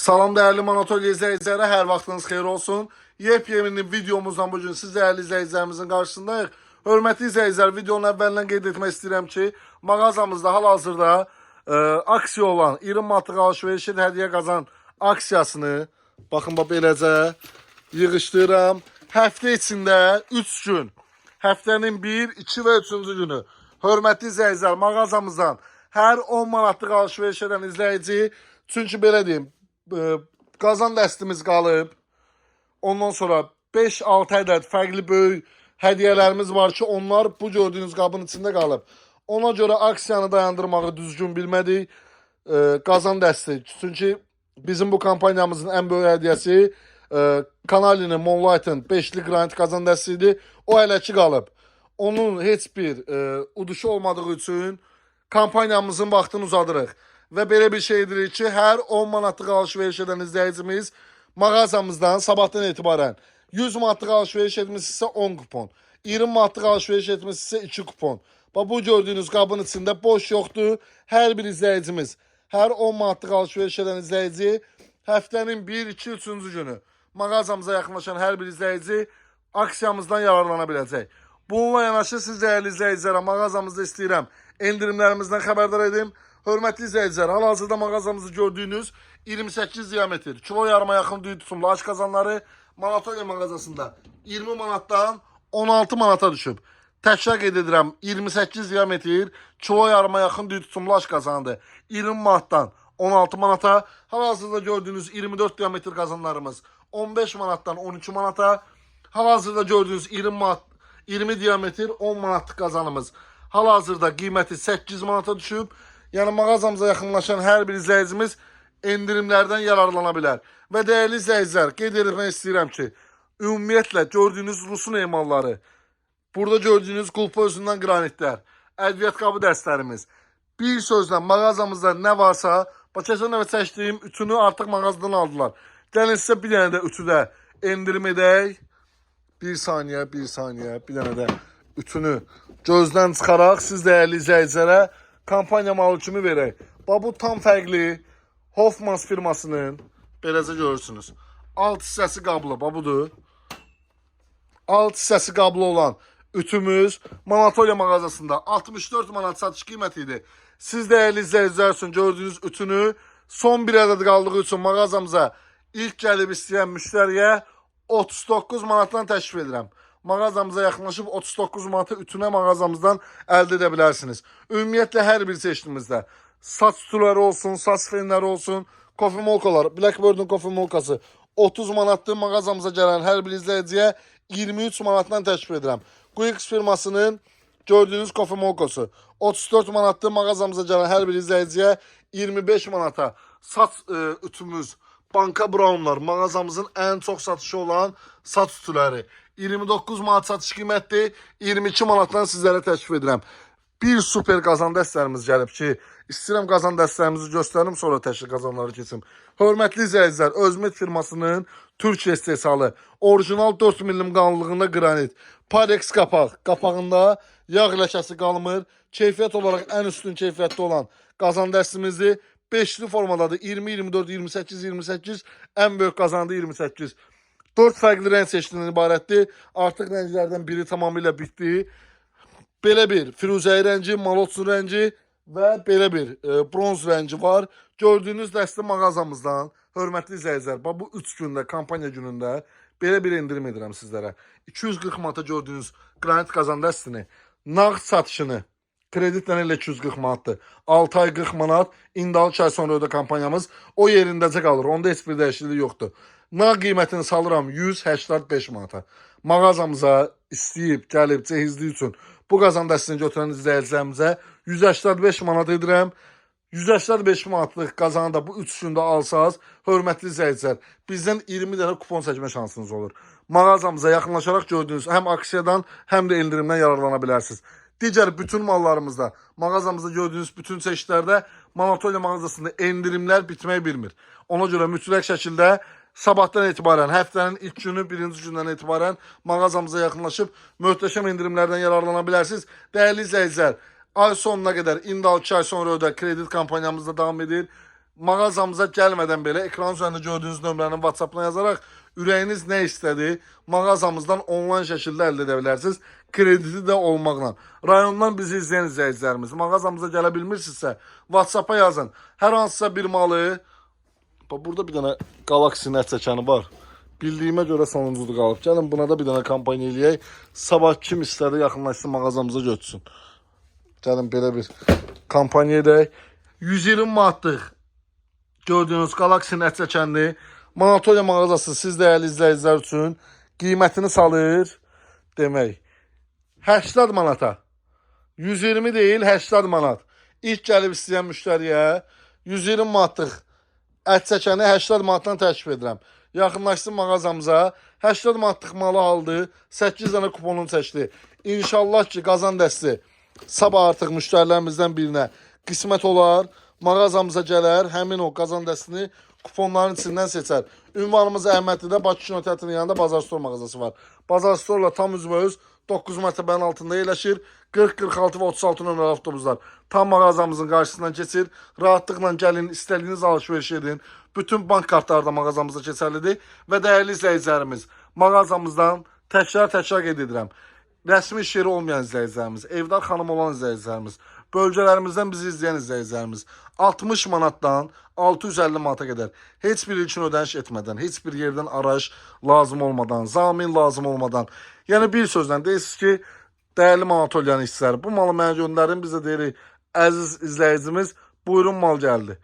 Salam değerli Manatolya izleyicileri, her vaxtınız xeyir olsun. Yepyeni videomuzdan bugün siz değerli izleyicilerimizin karşısındayıq. Hörmətli izleyiciler, videonun əvvəlindən qeyd etmək istəyirəm ki, mağazamızda hal-hazırda aksiya olan 20 manatlıq alış-verişin hədiyyə qazan aksiyasını baxın beləcə yığışdırıram. Həftə içində 3 gün, həftənin 1, 2 və 3-cü günü hörmətli izleyiciler, mağazamızdan hər 10 manatlıq alış-veriş edən izləyici, çünki belə deyim, qazan dəstimiz qalıb. Ondan sonra 5-6 ədəd fərqli böyük hədiyyələrimiz var ki, onlar bu gördüyünüz qabın içində qalıb. Ona görə aksiyanı dayandırmağı düzgün bilmədik. Qazan dəsti. Çünki bizim bu kampanyamızın ən böyük hədiyyəsi Kanalinin Moonlight'ın 5'li granit qazan dəstidir. O hələ ki qalıb. Onun heç bir uduşu olmadığı üçün kampanyamızın vaxtını uzadırıq. Və belə bir şey edirik ki, hər 10 manatlıq alış-veriş edən izləyicimiz mağazamızdan sabahdan etibarən 100 manatlıq alış-veriş etmişsə 10 kupon, 20 manatlıq alış-veriş etmişsə 2 kupon. Bu gördüyünüz qabın içində boş yoxdur. Hər bir izləyicimiz, hər 10 manatlıq alış-veriş edən izləyici həftənin 1, 2, 3-cü günü mağazamıza yaxınlaşan hər bir izləyici aksiyamızdan yararlana biləcək. Bununla yanaşı siz değerli izləyicilərə mağazamızda istəyirəm endirimlərimizdən xəbərdar edim. Hörmətli izləyicilər, hal-hazırda mağazamızı gördüyünüz 28 diametr, kilo yarıma yaxın düyü tutumlu aş qazanları Manatolya mağazasında 20 manatdan 16 manata düşüb. Təkrar qeyd edirəm, 28 diametr, kilo yarıma yaxın düyü tutumlu aş qazandı 20 manatdan 16 manata. Hal-hazırda gördüyünüz 24 diametr qazanlarımız 15 manatdan 12 manata. Hal-hazırda gördüyünüz 20 diametr 10 manatlıq qazanımız hal-hazırda qiyməti 8 manata düşüb. Yəni mağazamıza yaxınlaşan hər bir izləyicimiz endirimlərdən yararlana bilər. Və dəyərli izləyicilər, qeyd etmək istəyirəm ki, ümumiyyətlə gördüyünüz Rusun emalları, burada gördüyünüz qulpa özündən qranitlər, ədviyyat qabı dəstlərimiz, bir sözlə mağazamızda nə varsa, keçən dəfə çəkdiyim ütünü artıq mağazadan aldılar. Gəlin sizə bir dənə də ütüdə endirim edək. Bir saniyə, bir dənə də ütünü gözdən çıxaraq siz dəyərli izləyicilərə kampanya malı kimi verək. Bu tam fərqli Hoffmans firmasının, beləcə görürsünüz, alt hissəsi qablı, budur. Alt hissəsi qablı olan ütümüz Manatolya mağazasında 64 manat satış qiyməti idi. Siz dəyərli izləyicilər üçün gördüyünüz ütünü son bir ədəd qaldığı üçün mağazamıza ilk gəlib istəyən müştəriyə 39 manatdan təşrif edirəm. Mağazamıza yaxınlaşıb 39 manatı ütünə mağazamızdan əldə edə bilərsiniz. Ümumiyyətlə hər bir seçdiyimizdə saç ütüləri olsun, saç fenləri olsun, kofe molkalar, Blackbird'ın kofe molkası 30 manatdır. Mağazamıza gələn hər bir izləyiciyə 23 manatdan təşrif edirəm. Quix firmasının gördüyünüz kofe molkası 34 manatdır. Mağazamıza gələn hər bir izləyiciyə 25 manata. Saç ütümüz Banka Brownlar mağazamızın ən çox satışı olan saç ütüləri 29 manat satış qiymətdir. 22 manatdan sizlərə təklif edirəm. Bir super qazan dəstlərimiz gəlib ki, istəyirəm qazan dəstlərimizi göstərim, sonra təşkil qazanları keçim. Hörmətli izləyicilər, Özmet firmasının Türkiyə istehsalı orijinal 4 mm qalınlığında qranit Parex qapaq, qapağında yağ ləkəsi qalmır. Keyfiyyət olaraq ən üstün keyfiyyətli olan qazan dəstimizdir. 5'li formadadır. 20, 24, 28, 28. En büyük kazandı 28. 4 fərqli rəng seçtiğinden ibarətdir. Artıq rənglərdən biri tamamıyla bitdi. Belə bir firuzəyi rəngi, malotsu rəngi və belə bir bronz rəngi var. Gördüyünüz dəsti mağazamızdan, hörmətli izləyicilər, bu 3 gündə, kampanya günündə belə bir endirim edirəm sizlərə. 240 manata gördüyünüz granit qazan dəstini, nağd satışını, kreditlə elə 240 manatdır. 6 ay 40 manat, indi 6 ay sonra ödə kampanyamız o yerindəcə qalır. Onda heç bir dəyişiklik yoxdur. Nağd qiymətini salıram 185 manata. Mağazamıza istəyib, gəlib, cehizliyi üçün bu qazan dəstini götürən izləyicilərimizə 185 manat edirəm. 185 manatlıq qazanı da bu 3 gündə alsaz, hörmətli izləyicilər, bizdən 20 dənə kupon çəkmə şansınız olur. Mağazamıza yaxınlaşaraq gördüyünüz həm aksiyadan, həm də endirimdən yararlana bilərsiniz. Digər bütün mallarımızda, mağazamızda gördüyünüz bütün çeşitlərdə Manatolya mağazasında endirimlər bitmək bilmir. Ona görə mütləq şəkildə sabahdan etibarən, həftənin ilk günü, birinci gündən etibarən mağazamıza yaxınlaşıb möhtəşəm endirimlərdən yararlana bilərsiniz. Dəyərli izləyicilər, ay sonuna qədər, indi 2 ay sonra ödə kredit kampanyamızda davam edir. mağazamıza gəlmədən belə ekran üzərində gördüyünüz nömrənin WhatsApp-ına yazaraq ürəyiniz nə istədi, mağazamızdan onlayn şəkildə əldə edə bilərsiniz. Krediti də olmaqla. Rayondan bizi izləyən izləyicilərimiz, mağazamıza gələ bilmirsinizsə, WhatsApp-a yazın. Hər hansısa bir malı, burada bir dənə Galaxy-nin ət çəkəni var. Bildiyimə görə sonuncudur qalıb. Gəlin buna da bir dənə kampanya eləyək. Sabah kim istədi yaxınlaşsın mağazamıza götürsün. Gəlin belə bir kampanya edək. 120 manatlıq gördüyünüz Galaxy-nin ət çəkənini Manatoliya mağazası siz dəyərli izləyicilər üçün qiymətini salır. Demək 80 manata. 120 deyil 80 manat. İlk gəlib istəyən müştəriyə 120 manatlıq ət çəkəni 80 manatdan təklif edirəm. Yaxınlaşsın mağazamıza. 80 manatlıq malı aldı. 8 dənə kuponunu çəkdi. İnşallah ki qazan dəsti sabah artıq müştərilərimizdən birinə qismət olar. Mağazamıza gələr. Həmin o qazan dəstini kuponların içindən seçər. Ünvanımız Əhmədlidə Bakı Kino Teatrının yanında Bazar Store mağazası var. Bazar Store'la tam üzbəüz 9 mərtəbənin altında yerləşir. 40, 46 və 36 nömrəli avtobuslar tam mağazamızın qarşısından keçir. Rahatlıqla gəlin, istədiyiniz alış-veriş edin. Bütün bank kartları da mağazamızda keçərlidir. Və dəyərli izləyicilərimiz, mağazamızdan təkrar qeyd edirəm. Rəsmi iş yeri olmayan izləyicilərimiz, evdar xanım olan izləyicilərimiz, bölgələrimizdən bizi izləyən izləyicilərimiz 60 manatdan 650 manata qədər heç bir ilkin ödəniş etmədən, heç bir yerdən arayış lazım olmadan, zamin lazım olmadan, yəni bir sözlə deyirsiniz ki, dəyərli Manatoliyanın işçiləri, bu malı mənə göndərin, biz də deyirik, əziz izləyicimiz, buyurun mal gəldi.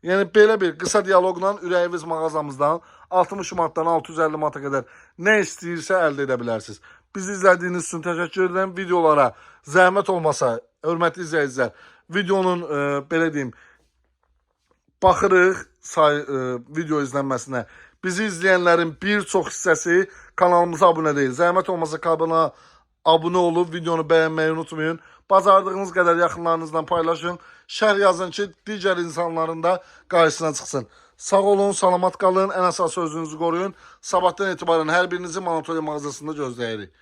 Yəni belə bir qısa diyaloqla ürəyiniz mağazamızdan 60 manatdan 650 manata qədər nə istəyirsə əldə edə bilərsiniz. Bizi izlədiyiniz üçün təşəkkür edirəm. Videolara zəhmət olmasa, hörmətli izləyicilər, videonun belə deyim, baxırıq video izlənməsinə. Bizi izləyənlərin bir çox hissəsi kanalımıza abunə deyil. Zəhmət olmasa kanala abunə olub, videonu bəyənməyi unutmayın. Bacardığınız qədər yaxınlarınızla paylaşın. Şərh yazın ki, digər insanların da qarşısına çıxsın. Sağ olun, salamat qalın, ən əsas sözünüzü qoruyun. Sabahdan etibarən hər birinizi Manatoliya mağazasında gözləyirik.